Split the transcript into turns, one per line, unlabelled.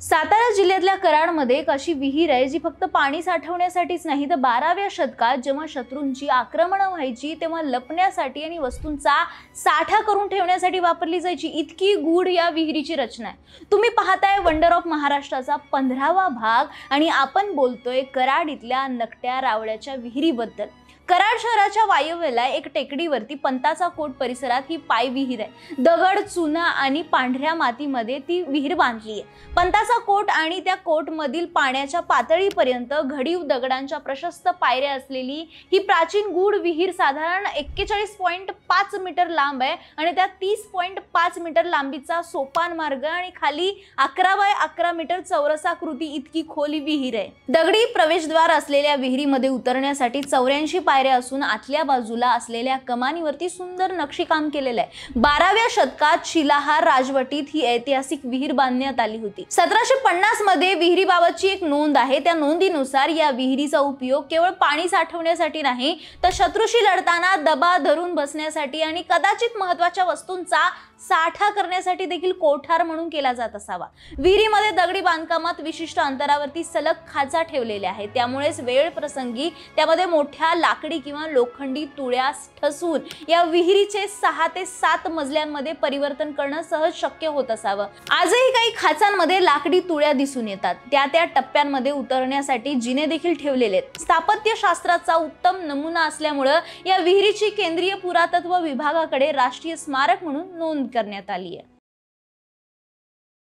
सातारा जिल्ह्यातल्या कराडमध्ये एक अशी विहीर आहे जी फक्त पाणी साठवण्यासाठीच नाही तर 12व्या शतकात जेव्हा शत्रूंची आक्रमणं व्हायची तेव्हा लपण्यासाठी आणि वस्तूंचा साठा करून ठेवण्यासाठी वापरली जायची। इतकी गूढ या विहिरीची रचना आहे। तुम्ही पाहताय वंडर ऑफ महाराष्ट्राचा 15वा भाग आणि आपण बोलतोय कराड इथल्या नकट्या रावळ्याच्या विहिरीबद्दल। कराड शहराच्या वायव्येला एक टेकडीवरती पंताचा कोट परिसरात ही पाय विहीर आहे। दगड, चुना आणि पांढऱ्या मातीमध्ये ती विहीर बांधली आहे। पंताचा कोट आणि त्या कोट मधील पाण्याच्या पातळीपर्यंत घडीव दगडांच्या प्रशस्त पायऱ्या असलेली ही प्राचीन गूढ विहीर साधारण 41.5 मीटर लांब आहे आणि त्या 30.5 मीटर लांबीचा सोपान मार्ग आणि खाली 11 बाय 11 मीटर चौरसाकृती इतकी खोल विहीर आहे। दगडी प्रवेशद्वार असलेल्या विहिरीमध्ये उतरण्यासाठी 84 पायऱ्या असून आतल्या बाजूला असलेल्या कमानीवरती सुंदर नक्षीकाम केलेलं आहे। 12व्या शतकात शिलाहार राजवटीत ही ऐतिहासिक विहीर बांधण्यात आली होती। 1750 मध्ये विहिरीबाबतची एक नोंद आहे। त्या नोंदीनुसार या विहिरीचा उपयोग केवळ पाणी साठवण्यासाठी नाही तर शत्रूशी लढताना दबा धरून बसण्यासाठी आणि कदाचित महत्त्वाच्या वस्तूंचा साठा करण्यासाठी देखील कोठार म्हणून केला जात असावा। विहिरीमध्ये दगडी बांधकामात विशिष्ट अंतरावरती सलग खाचा ठेवलेल्या आहेत, त्यामुळेच वेळ प्रसंगी त्यामध्ये मोठ्या लाकडी किंवा लोखंडी तुळ्या ठसून या विहिरीचे 6 ते 7 मजल्यांमध्ये परिवर्तन करणं सहज शक्य होत असावं। आजही काही खाचांमध्ये लाकडी तुळ्या दिसून येतात। त्या टप्प्यांमध्ये उतरण्यासाठी जिने देखील ठेवलेले आहेत। स्थापत्यशास्त्राचा उत्तम नमुना असल्यामुळे या विहिरीची केंद्रीय पुरातत्व विभागाकडे राष्ट्रीय स्मारक म्हणून नोंद करण्यात आली आहे।